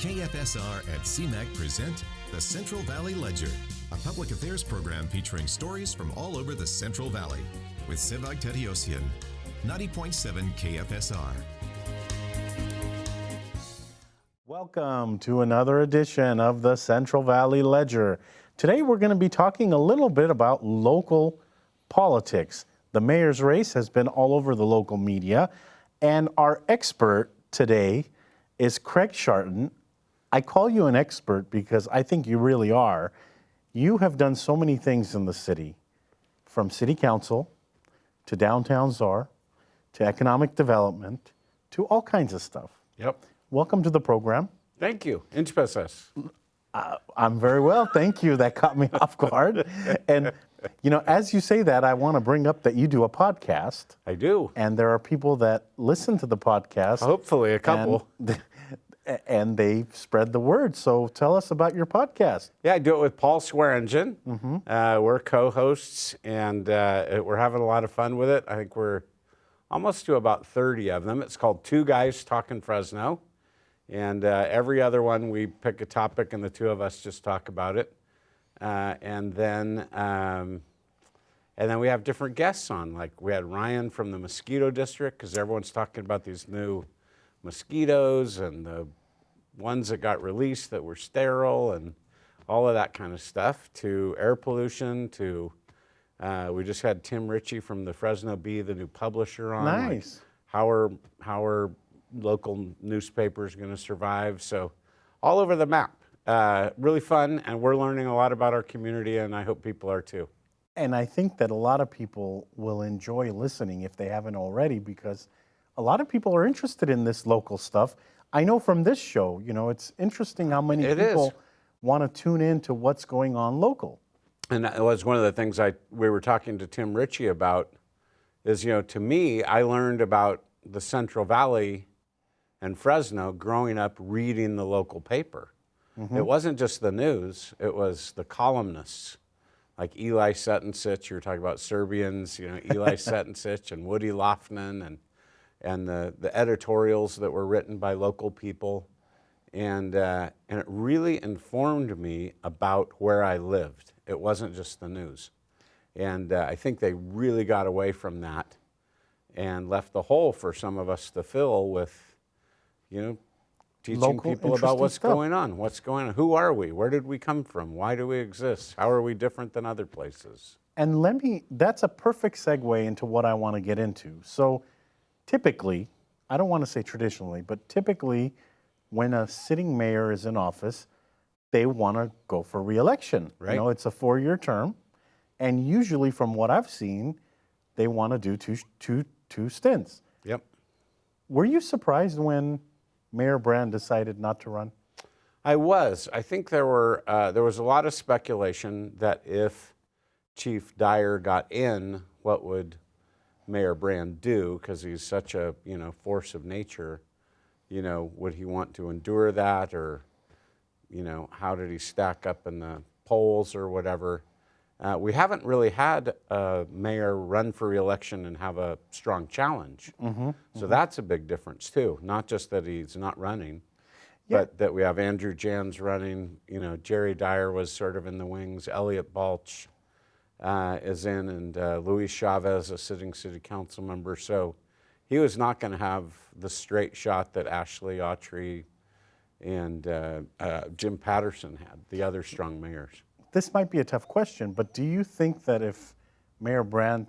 KFSR at CMAC present the Central Valley Ledger, a public affairs program featuring stories from all over the Central Valley with Sevag Tateosian, 90.7 KFSR. Welcome to another edition of the Central Valley Ledger. Today we're going to be talking a little bit about local politics. The mayor's race has been all over the local media, and our expert today is Craig Scharton. I call you an expert because I think you really are. You have done so many things in the city, from city council to downtown czar to economic development to all kinds of stuff. Yep. Welcome to the program. Thank you. Interesas. I'm very well, thank you. That caught me off guard. And, you know, as you say that, I want to bring up that you do a podcast. I do. And there are people that listen to the podcast. Hopefully a couple. And they spread the word. So tell us about your podcast. Yeah, I do it with Paul Swearingen. Mm-hmm. We're co-hosts, and we're having a lot of fun with it. I think we're almost to about 30 of them. It's called Two Guys Talking Fresno. And every other one, we pick a topic, and the two of us just talk about it. And then we have different guests on. Like we had Ryan from the mosquito district, because everyone's talking about these new mosquitoes and the ones that got released that were sterile and all of that kind of stuff, to air pollution, to we just had Tim Ritchie from the Fresno Bee, the new publisher, on. Nice. Like how are local newspapers going to survive? So all over the map. Really fun, and we're learning a lot about our community, and I hope people are too. And I think that a lot of people will enjoy listening if they haven't already, because a lot of people are interested in this local stuff. I know from this show, you know, it's interesting how many people want to tune in to what's going on local. And that was one of the things we were talking to Tim Ritchie about is, you know, to me, I learned about the Central Valley and Fresno growing up reading the local paper. Mm-hmm. It wasn't just the news, it was the columnists, like Eli Setensich. You were talking about Serbians, you know, Eli Setensich and Woody Lofnan, and the editorials that were written by local people. And it really informed me about where I lived. It wasn't just the news. And I think they really got away from that and left the hole for some of us to fill with, you know, teaching local, people about what's stuff. going on, who are we, where did we come from, why do we exist, how are we different than other places? And that's a perfect segue into what I want to get into. So typically, I don't want to say traditionally, but typically when a sitting mayor is in office, they want to go for re-election. Right. You know, it's a 4-year term, and usually from what I've seen, they want to do two stints. Yep. Were you surprised when Mayor Brand decided not to run? I was. I think there was a lot of speculation that if Chief Dyer got in, what would Mayor Brand do? Because he's such a, you know, force of nature. You know, would he want to endure that, or, you know, how did he stack up in the polls or whatever? We haven't really had a mayor run for re-election and have a strong challenge. Mm-hmm, so that's a big difference too. Not just that he's not running, but that we have Andrew Jans running. You know, Jerry Dyer was sort of in the wings. Elliot Balch is in, and Luis Chavez, a sitting city council member. So he was not going to have the straight shot that Ashley Autry and Jim Patterson had, the other strong mayors. This might be a tough question, but do you think that if Mayor Brand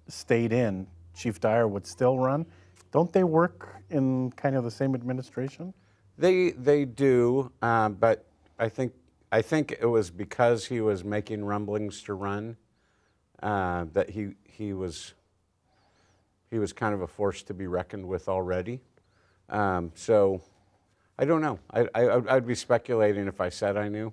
stayed in, Chief Dyer would still run? Don't they work in kind of the same administration? They do, but I think it was because he was making rumblings to run that he was kind of a force to be reckoned with already. So I don't know. I'd be speculating if I said I knew.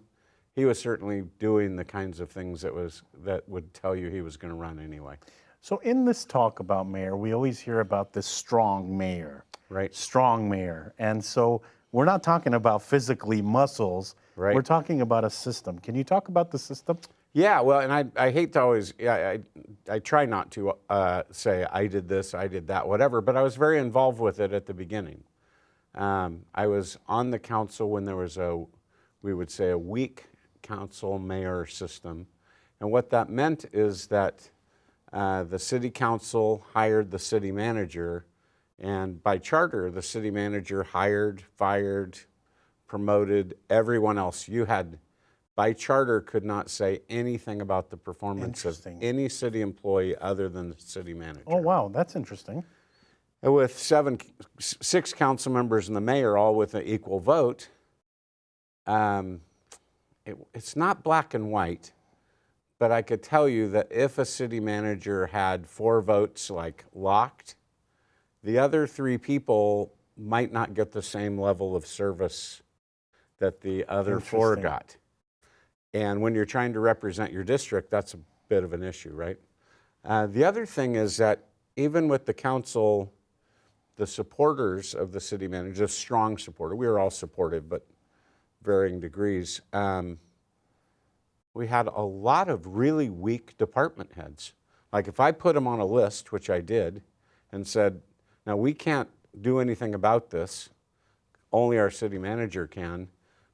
He was certainly doing the kinds of things that would tell you he was going to run anyway. So in this talk about mayor, we always hear about this strong mayor. Right. Strong mayor. And so we're not talking about physically muscles. Right. We're talking about a system. Can you talk about the system? Yeah, well, and I hate to always, I try not to say I did this, I did that, whatever, but I was very involved with it at the beginning. I was on the council when there was we would say a weak council mayor system. And what that meant is that the city council hired the city manager, and by charter, the city manager hired, fired, promoted everyone else. You had, by charter, could not say anything about the performance of any city employee other than the city manager. Oh, wow, that's interesting. And with 6 council members and the mayor, all with an equal vote, it's not black and white, but I could tell you that if a city manager had 4 votes like locked, the other 3 people might not get the same level of service that the other 4 got. And when you're trying to represent your district, that's a bit of an issue, right? The other thing is that even with the council, the supporters of the city manager, a strong supporter, we were all supportive, but varying degrees, we had a lot of really weak department heads. Like if I put them on a list, which I did, and said, now we can't do anything about this, only our city manager can,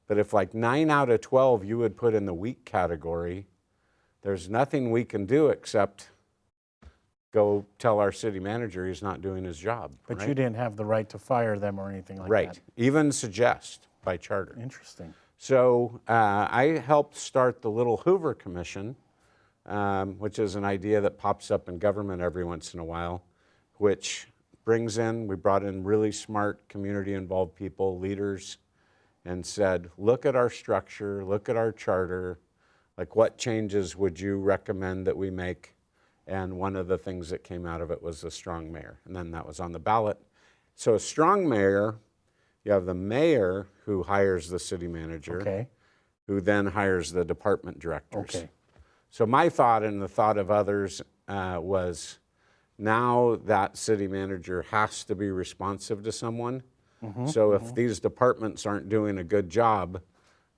but if like 9 out of 12 you would put in the weak category, there's nothing we can do except go tell our city manager he's not doing his job. But right? you didn't have the right to fire them or anything like that. Right, even suggest by charter. Interesting. So I helped start the Little Hoover Commission, which is an idea that pops up in government every once in a while, which we brought in really smart community-involved people, leaders, and said, look at our structure, look at our charter, like what changes would you recommend that we make? And one of the things that came out of it was a strong mayor, and then that was on the ballot. So a strong mayor, you have the mayor who hires the city manager, who then hires the department directors. So my thought and the thought of others was now that city manager has to be responsive to someone. So if these departments aren't doing a good job,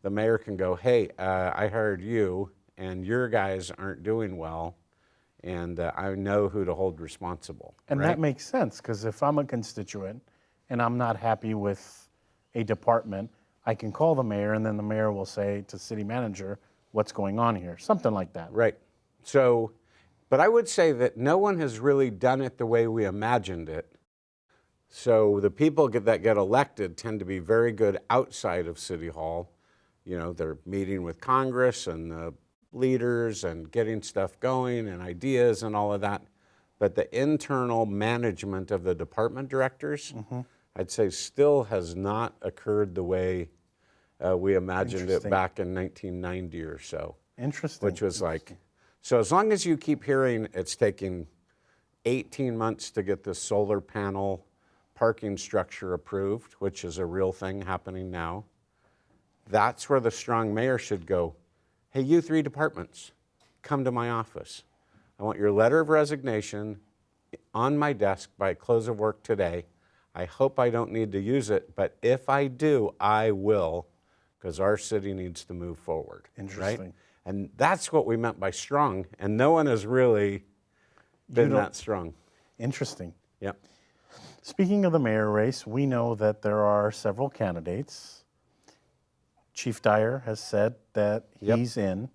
the mayor can go, hey, I hired you and your guys aren't doing well, and I know who to hold responsible. And that makes sense, because if I'm a constituent and I'm not happy with a department, I can call the mayor, and then the mayor will say to city manager, what's going on here? Something like that. Right. So, but I would say that no one has really done it the way we imagined it. So the people that get elected tend to be very good outside of City Hall. You know, they're meeting with Congress and the leaders and getting stuff going and ideas and all of that. But the internal management of the department directors, I'd say still has not occurred the way we imagined it back in 1990 or so. Interesting. Which was like, so as long as you keep hearing it's taking 18 months to get the solar panel parking structure approved, which is a real thing happening now, that's where the strong mayor should go, hey, you 3 departments, come to my office. I want your letter of resignation on my desk by close of work today. I hope I don't need to use it, but if I do, I will, because our city needs to move forward. Interesting. Right? And that's what we meant by strong, and no one has really been that strong. Interesting. Yep. Speaking of the mayor race, we know that there are several candidates. Chief Dyer has said that he's in.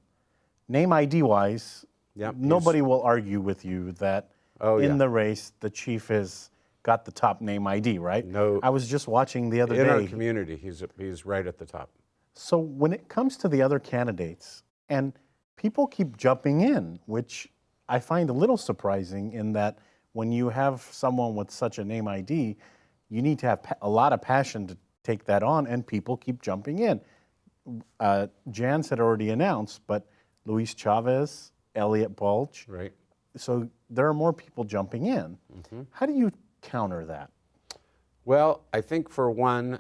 Name ID-wise, nobody will argue with you that in the race, the chief has got the top name ID, right? No. I was just watching the other day. In our community, he's right at the top. So when it comes to the other candidates, and people keep jumping in, which I find a little surprising in that when you have someone with such a name ID, you need to have a lot of passion to take that on, and people keep jumping in. Jans had already announced, but Luis Chavez, Elliot Bulge. Right. So there are more people jumping in. How do you counter that? Well, I think for one,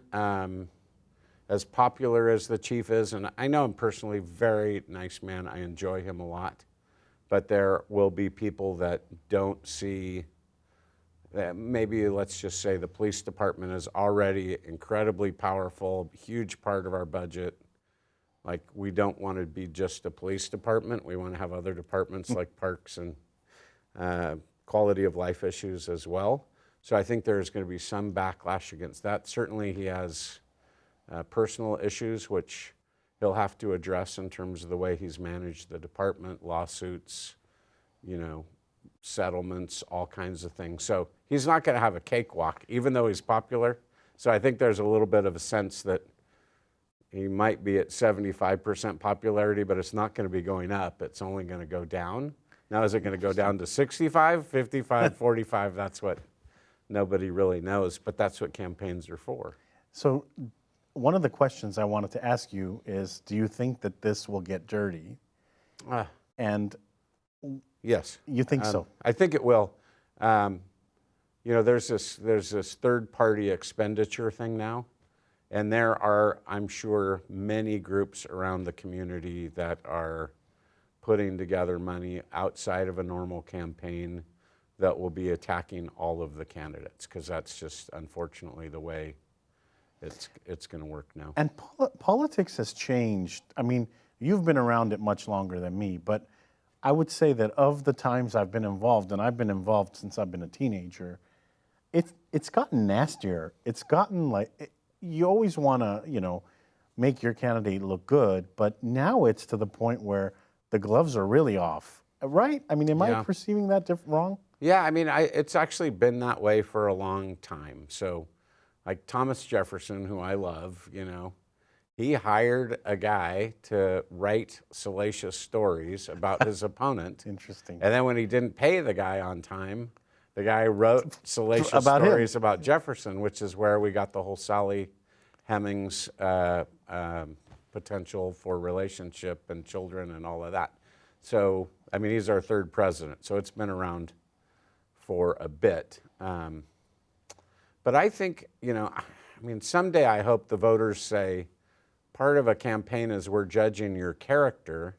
as popular as the chief is, and I know him personally, very nice man, I enjoy him a lot, but there will be people that don't see, that maybe let's just say the police department is already incredibly powerful, huge part of our budget. Like, we don't want to be just a police department. We want to have other departments like parks and quality of life issues as well. So I think there's going to be some backlash against that. Certainly he has personal issues, which he'll have to address in terms of the way he's managed the department, lawsuits, settlements, all kinds of things. So he's not going to have a cakewalk, even though he's popular. So I think there's a little bit of a sense that he might be at 75% popularity, but it's not going to be going up. It's only going to go down. Now, is it going to go down to 65, 55, 45? That's what nobody really knows, but that's what campaigns are for. So one of the questions I wanted to ask you is, do you think that this will get dirty? And yes. You think so? I think it will. There's this third-party expenditure thing now, and there are, I'm sure, many groups around the community that are putting together money outside of a normal campaign that will be attacking all of the candidates, because that's just unfortunately the way it's going to work now. And politics has changed. I mean, you've been around it much longer than me, but I would say that of the times I've been involved, and I've been involved since I've been a teenager, it's gotten nastier. It's gotten like, you always want to, make your candidate look good, but now it's to the point where the gloves are really off, right? I mean, am I perceiving that wrong? Yeah, I mean, it's actually been that way for a long time. So, like Thomas Jefferson, who I love, he hired a guy to write salacious stories about his opponent. Interesting. And then when he didn't pay the guy on time, the guy wrote salacious stories about Jefferson, which is where we got the whole Sally Hemings potential for relationship and children and all of that. So, I mean, he's our third president, so it's been around for a bit. But I think, someday I hope the voters say, part of a campaign is we're judging your character,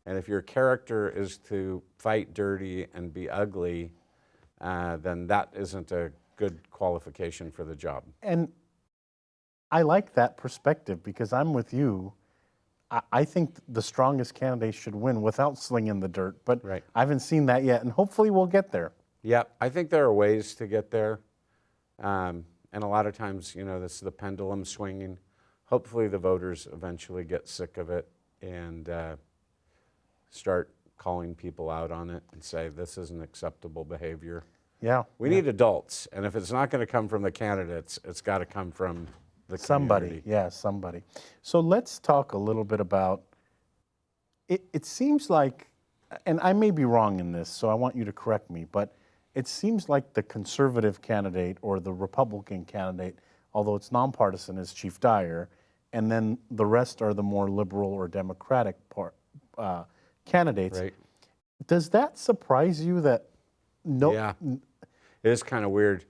and if your character is to fight dirty and be ugly, then that isn't a good qualification for the job. And I like that perspective, because I'm with you. I think the strongest candidate should win without slinging the dirt, but I haven't seen that yet, and hopefully we'll get there. Yeah, I think there are ways to get there. And a lot of times, this is the pendulum swinging. Hopefully the voters eventually get sick of it and start calling people out on it and say, this isn't acceptable behavior. Yeah. We need adults, and if it's not going to come from the candidates, it's got to come from the community. Somebody. So let's talk a little bit about, it seems like, and I may be wrong in this, so I want you to correct me, but it seems like the conservative candidate or the Republican candidate, although it's nonpartisan, is Chief Dyer, and then the rest are the more liberal or Democratic candidates. Right. Does that surprise you that Yeah, it is kind of weird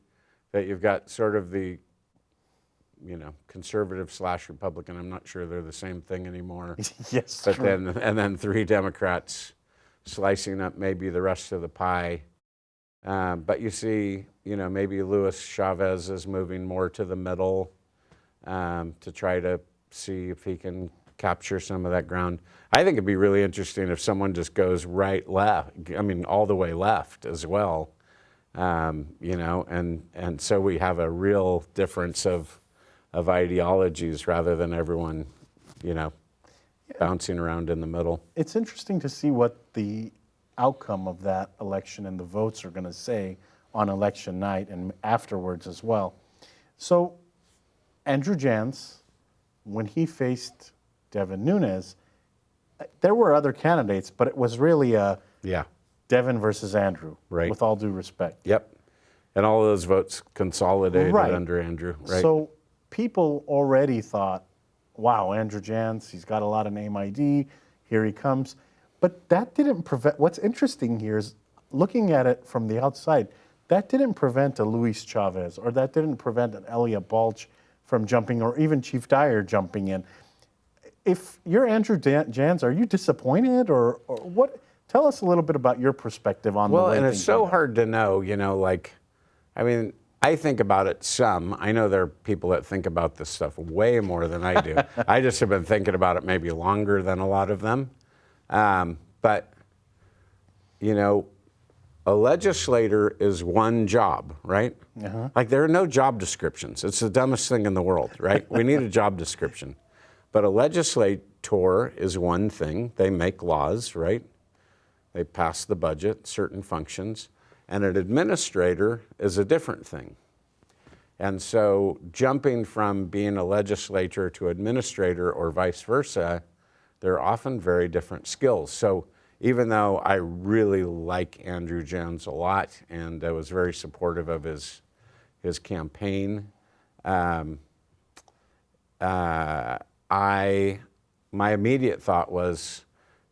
that you've got sort of the, conservative / Republican. I'm not sure they're the same thing anymore. Yes, but then 3 Democrats slicing up maybe the rest of the pie. But you see, maybe Luis Chavez is moving more to the middle to try to see if he can capture some of that ground. I think it'd be really interesting if someone just goes right, left, all the way left as well, and so we have a real difference of ideologies rather than everyone, bouncing around in the middle. It's interesting to see what the outcome of that election and the votes are going to say on election night and afterwards as well. So Andrew Jans, when he faced Devin Nunes, there were other candidates, but it was really Devin versus Andrew, with all due respect. Yep. And all of those votes consolidated under Andrew, right? So people already thought, wow, Andrew Jans, he's got a lot of name ID, here he comes. But that didn't prevent, what's interesting here is looking at it from the outside, that didn't prevent a Luis Chavez, or that didn't prevent an Elia Balch from jumping, or even Chief Dyer jumping in. If you're Andrew Jans, are you disappointed, or what? Tell us a little bit about your perspective on the way and it's so hard to know, I think about it some. I know there are people that think about this stuff way more than I do. I just have been thinking about it maybe longer than a lot of them. But a legislator is one job, right? Like there are no job descriptions. It's the dumbest thing in the world, right? We need a job description. But a legislator is one thing. They make laws, right? They pass the budget, certain functions. And an administrator is a different thing. And so jumping from being a legislator to administrator or vice versa, they're often very different skills. So even though I really like Andrew Jones a lot and I was very supportive of his campaign, my immediate thought was,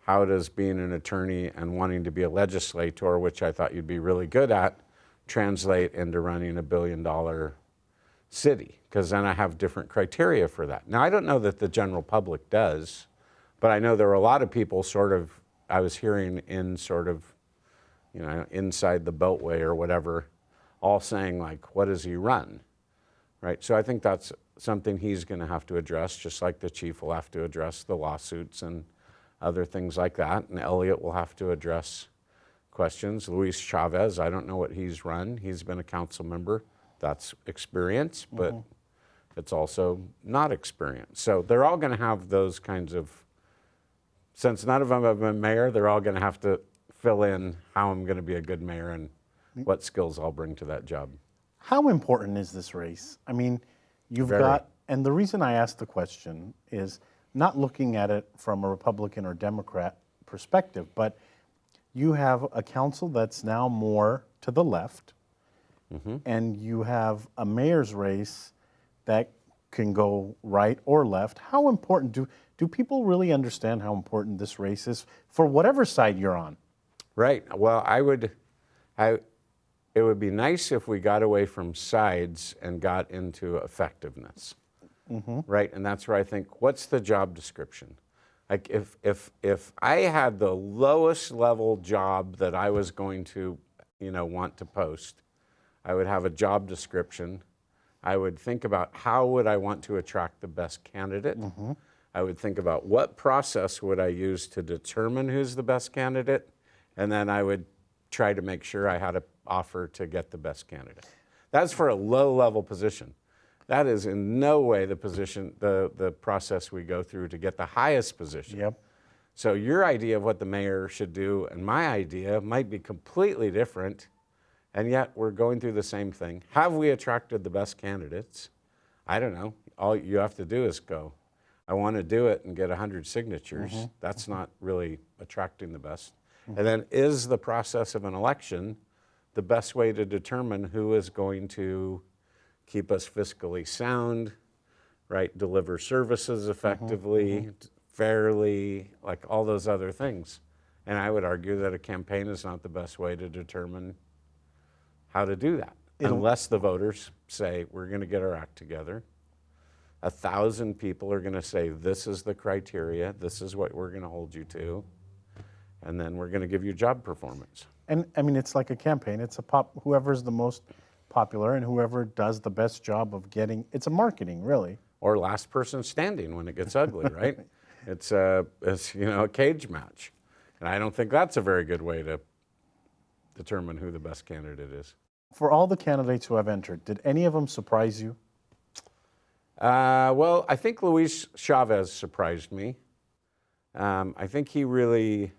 how does being an attorney and wanting to be a legislator, which I thought you'd be really good at, translate into running $1 billion city? Because then I have different criteria for that. Now, I don't know that the general public does, but I know there were a lot of people I was hearing in inside the Beltway or whatever, all saying like, what does he run? Right, so I think that's something he's gonna have to address, just like the chief will have to address the lawsuits and other things like that, and Elliot will have to address questions. Luis Chavez, I don't know what he's run. He's been a council member. That's experience, but it's also not experience. So they're all gonna have those kinds of, since none of them have been mayor, they're all gonna have to fill in how I'm gonna be a good mayor and what skills I'll bring to that job. How important is this race? I mean, you've got, and the reason I asked the question is not looking at it from a Republican or Democrat perspective, but you have a council that's now more to the left, and you have a mayor's race that can go right or left. How important, do people really understand how important this race is for whatever side you're on? Right, well, it would be nice if we got away from sides and got into effectiveness, right? And that's where I think, what's the job description? Like if I had the lowest level job that I was going to, want to post, I would have a job description. I would think about how would I want to attract the best candidate. I would think about what process would I use to determine who's the best candidate, and then I would try to make sure I had an offer to get the best candidate. That's for a low-level position. That is in no way the position, the process we go through to get the highest position. Yep. So your idea of what the mayor should do and my idea might be completely different, and yet we're going through the same thing. Have we attracted the best candidates? I don't know. All you have to do is go, I want to do it and get 100 signatures. That's not really attracting the best. And then is the process of an election the best way to determine who is going to keep us fiscally sound, right? Deliver services effectively, fairly, like all those other things. And I would argue that a campaign is not the best way to determine how to do that, unless the voters say, we're going to get our act together. 1,000 people are going to say, this is the criteria, this is what we're going to hold you to, and then we're going to give you job performance. And I mean, it's like a campaign. It's whoever's the most popular and whoever does the best job of getting, it's a marketing, really. Or last person standing when it gets ugly, right? It's a cage match. And I don't think that's a very good way to determine who the best candidate is. For all the candidates who have entered, did any of them surprise you? Well, I think Luis Chavez surprised me. I think he really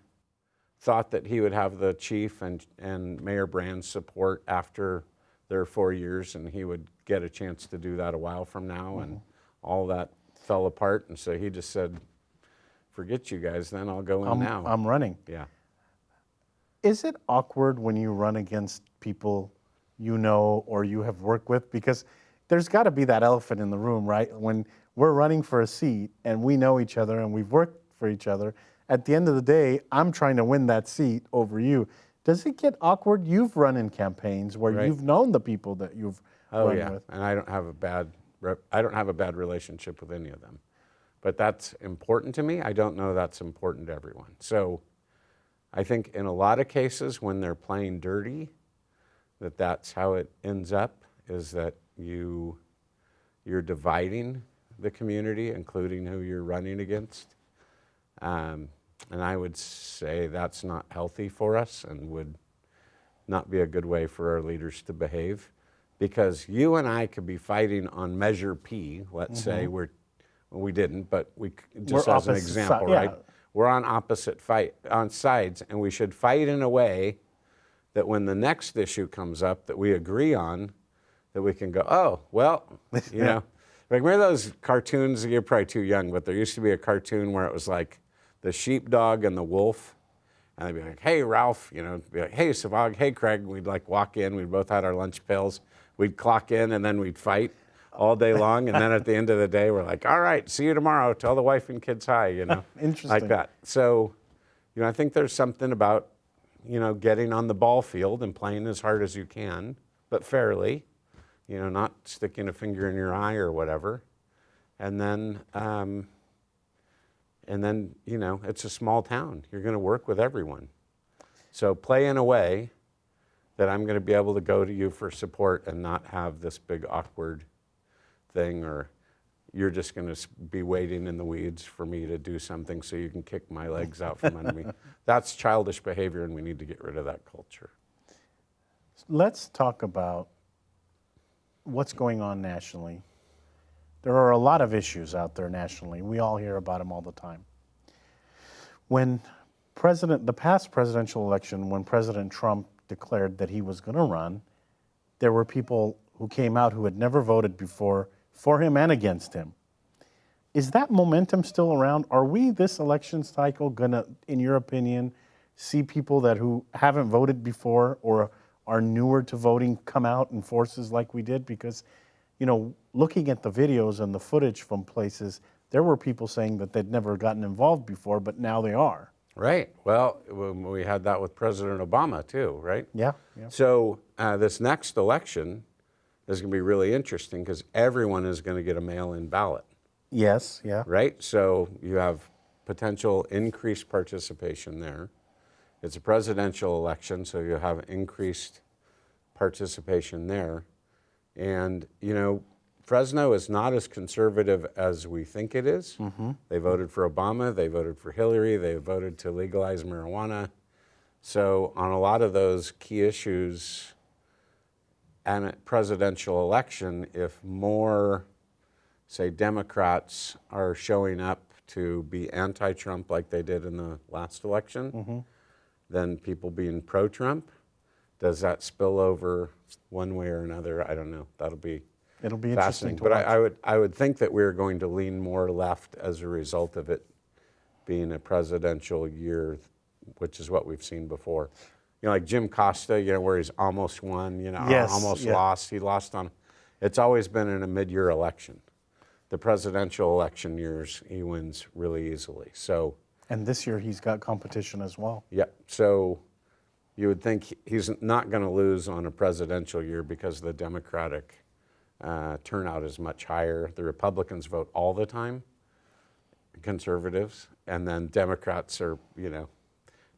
thought that he would have the chief and Mayor Brand's support after their 4 years, and he would get a chance to do that a while from now, and all that fell apart, and so he just said, forget you guys, then I'll go in now. I'm running. Yeah. Is it awkward when you run against people you know or you have worked with? Because there's got to be that elephant in the room, right? When we're running for a seat and we know each other and we've worked for each other, at the end of the day, I'm trying to win that seat over you. Does it get awkward? You've run in campaigns where you've known the people that you've run with. And I don't have a bad relationship with any of them. But that's important to me. I don't know that's important to everyone. So I think in a lot of cases when they're playing dirty, that's how it ends up, is that you're dividing the community, including who you're running against. And I would say that's not healthy for us and would not be a good way for our leaders to behave, because you and I could be fighting on measure P. Let's say we didn't, but just as an example, right? We're on opposite sides, and we should fight in a way that when the next issue comes up that we agree on, that we can go, oh, well, you know. Like, remember those cartoons? You're probably too young, but there used to be a cartoon where it was like the sheepdog and the wolf. And they'd be like, hey, Ralph, you know, be like, hey, Sevag, hey, Craig. And we'd like walk in. We'd both had our lunch pails. We'd clock in, and then we'd fight all day long. And then at the end of the day, we're like, all right, see you tomorrow. Tell the wife and kids hi, you know. Interesting. Like that. So, you know, I think there's something about, you know, getting on the ball field and playing as hard as you can, but fairly. You know, not sticking a finger in your eye or whatever. And then, you know, it's a small town. You're going to work with everyone. So play in a way that I'm going to be able to go to you for support and not have this big awkward thing, or you're just going to be waiting in the weeds for me to do something so you can kick my legs out from under me. That's childish behavior, and we need to get rid of that culture. Let's talk about what's going on nationally. There are a lot of issues out there nationally. We all hear about them all the time. When the past presidential election, when President Trump declared that he was going to run, there were people who came out who had never voted before for him and against him. Is that momentum still around? Are we this election cycle going to, in your opinion, see people who haven't voted before or are newer to voting come out in forces like we did? Because, you know, looking at the videos and the footage from places, there were people saying that they'd never gotten involved before, but now they are. Right. Well, we had that with President Obama too, right? Yeah. So this next election is going to be really interesting because everyone is going to get a mail-in ballot. Yes, yeah. Right? So you have potential increased participation there. It's a presidential election, so you have increased participation there. And, you know, Fresno is not as conservative as we think it is. They voted for Obama, they voted for Hillary, they voted to legalize marijuana. So on a lot of those key issues and a presidential election, if more, say, Democrats are showing up to be anti-Trump like they did in the last election, than people being pro-Trump. Does that spill over one way or another? I don't know. It'll be interesting to watch. watch. I would think that we're going to lean more left as a result of it being a presidential year, which is what we've seen before. You know, like Jim Costa, you know, where he's almost won, you know, almost lost. He lost on. It's always been in a mid-year election. The presidential election years, he wins really easily. So. And this year he's got competition as well. Yep. So you would think he's not going to lose on a presidential year because the Democratic turnout is much higher. The Republicans vote all the time, conservatives, and then Democrats are, you know,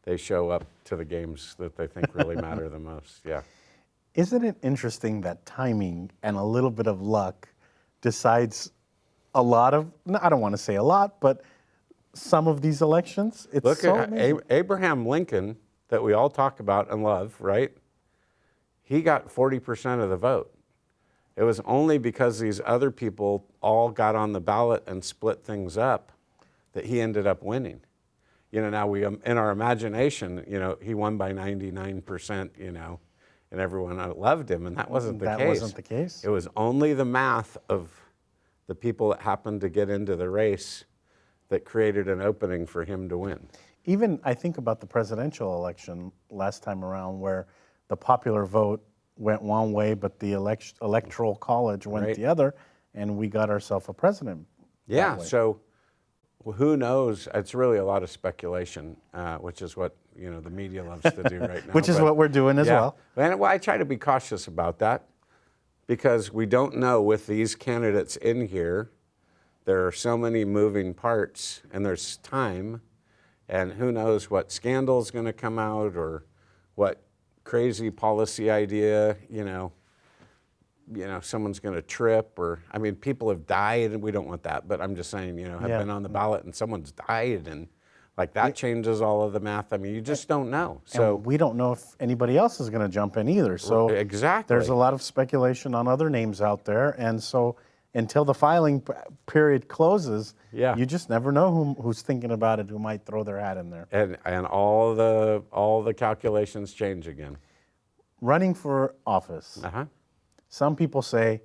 they show up to the games that they think really matter the most. Yeah. Isn't it interesting that timing and a little bit of luck decides a lot of, I don't want to say a lot, but some of these elections? It's Look so at amazing. Abraham Lincoln, that we all talk about and love, right? He got 40% of the vote. It was only because these other people all got on the ballot and split things up that he ended up winning. You know, now we, in our imagination, you know, he won by 99%, you know, and everyone loved him, and that wasn't the case. That wasn't the case. It was only the math of the people that happened to get into the race that created an opening for him to win. Even I think about the presidential election last time around where the popular vote went one way, but the electoral college went the other, and we got ourselves a president. Yeah, so who knows? It's really a lot of speculation, which is what, you know, the media loves to do right now. Which is what we're doing as well. And I try to be cautious about that because we don't know with these candidates in here. There are so many moving parts, and there's time, and who knows what scandal is going to come out or what crazy policy idea, you know, someone's going to trip, or, I mean, people have died, and we don't want that, but I'm just saying, you know, have been on the ballot, and someone's died, and Like that changes all of the math. I mean, you just don't know. So and we don't know if anybody else is going to jump in either. So exactly, there's a lot of speculation on other names out there, and so until the filing period closes, you just never know who's thinking about it, who might throw their hat in there. And all the calculations change again. Running for office. Some people say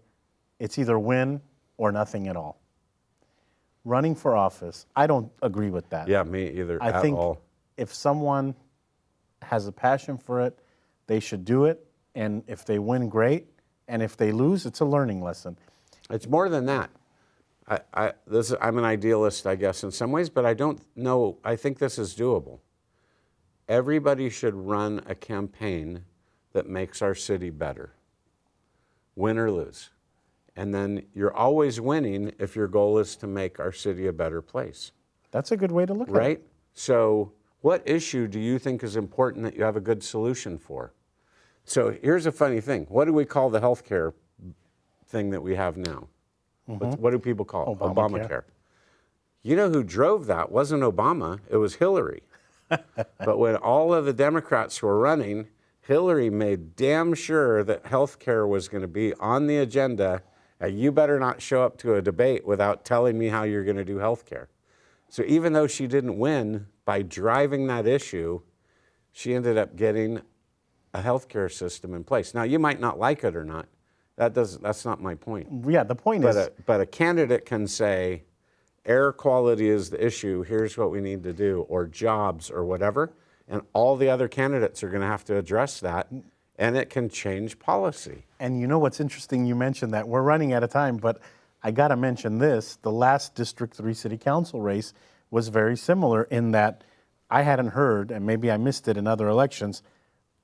it's either win or nothing at all. Running for office, I don't agree with that. Yeah, me either. I think if someone has a passion for it, they should do it. And if they win, great. And if they lose, it's a learning lesson. It's more than that. I'm an idealist, I guess, in some ways, but I don't know. I think this is doable. Everybody should run a campaign that makes our city better, win or lose. And then you're always winning if your goal is to make our city a better place. That's a good way to look at it. Right? So what issue do you think is important that you have a good solution for? So here's a funny thing. What do we call the healthcare thing that we have now? What do people call it? Obamacare. You know who drove that wasn't Obama, it was Hillary. But when all of the Democrats were running, Hillary made damn sure that healthcare was going to be on the agenda. You better not show up to a debate without telling me how you're going to do healthcare. So even though she didn't win, by driving that issue, she ended up getting a healthcare system in place. Now, you might not like it or not. That's not my point. Yeah, the point is... But a candidate can say, air quality is the issue, here's what we need to do, or jobs or whatever, and all the other candidates are going to have to address that, and it can change policy. And you know what's interesting? You mentioned that. We're running out of time, but I got to mention this. The last District 3 City Council race was very similar in that I hadn't heard, and maybe I missed it in other elections,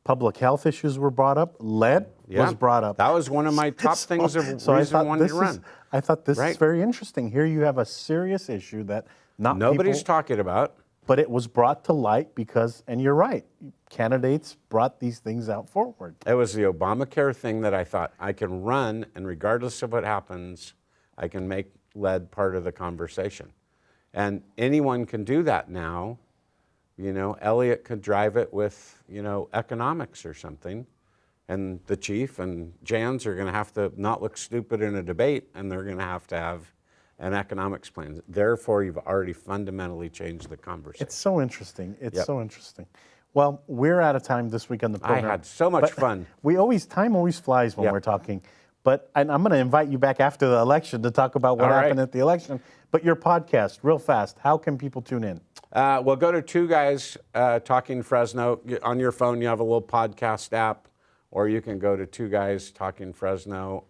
public health issues were brought up. Lead was brought up. That was one of my top things of reason I wanted to run. I thought this is very interesting. Here you have a serious issue that nobody's talking about. But it was brought to light because, and you're right, candidates brought these things out forward. It was the Obamacare thing that I thought I can run, and regardless of what happens, I can make lead part of the conversation. And anyone can do that now. You know, Elliot could drive it with, economics or something. And the chief and Jans are going to have to not look stupid in a debate, and they're going to have an economics plan. Therefore, you've already fundamentally changed the conversation. It's so interesting. It's so interesting. Well, we're out of time this week on the program. I had so much fun. Time always flies when we're talking. But I'm going to invite you back after the election to talk about what happened at the election. But your podcast, real fast, how can people tune in? Well, go to Two Guys Talking Fresno. On your phone, you have a little podcast app, or you can go to Two Guys Talking Fresno.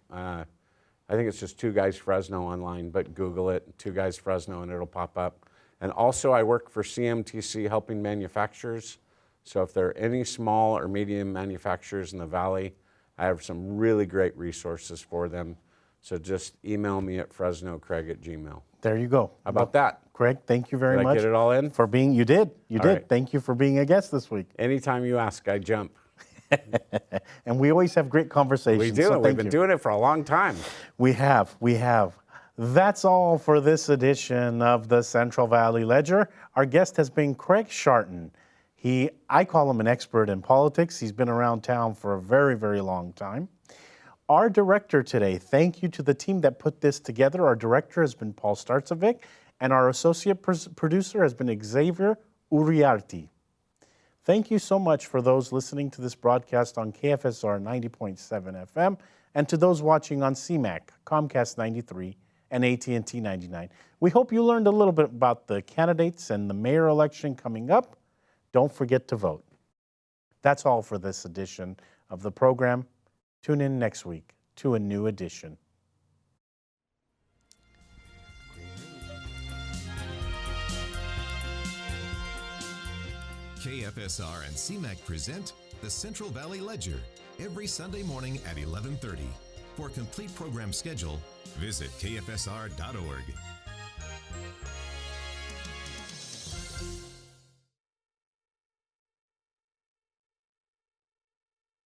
I think it's just Two Guys Fresno online, but Google it, Two Guys Fresno, and it'll pop up. And also, I work for CMTC helping manufacturers. So if there are any small or medium manufacturers in the Valley, I have some really great resources for them. So just email me at fresnocraig@gmail.com. There you go. How about that? Craig, thank you very much. Did I get it all in? You did. You did. Right. Thank you for being a guest this week. Anytime you ask, I jump. And we always have great conversations. We do. So We've been doing it for a long time. We have. That's all for this edition of the Central Valley Ledger. Our guest has been Craig Scharton. I call him an expert in politics. He's been around town for a very, very long time. Our director today, thank you to the team that put this together. Our director has been Paul Starcevic, and our associate producer has been Xavier Uriarte. Thank you so much for those listening to this broadcast on KFSR 90.7 FM, and to those watching on CMAC, Comcast 93, and AT&T 99. We hope you learned a little bit about the candidates and the mayor election coming up. Don't forget to vote. That's all for this edition of the program. Tune in next week to a new edition. KFSR and CMAC present the Central Valley Ledger every Sunday morning at 11:30. For a complete program schedule, visit kfsr.org.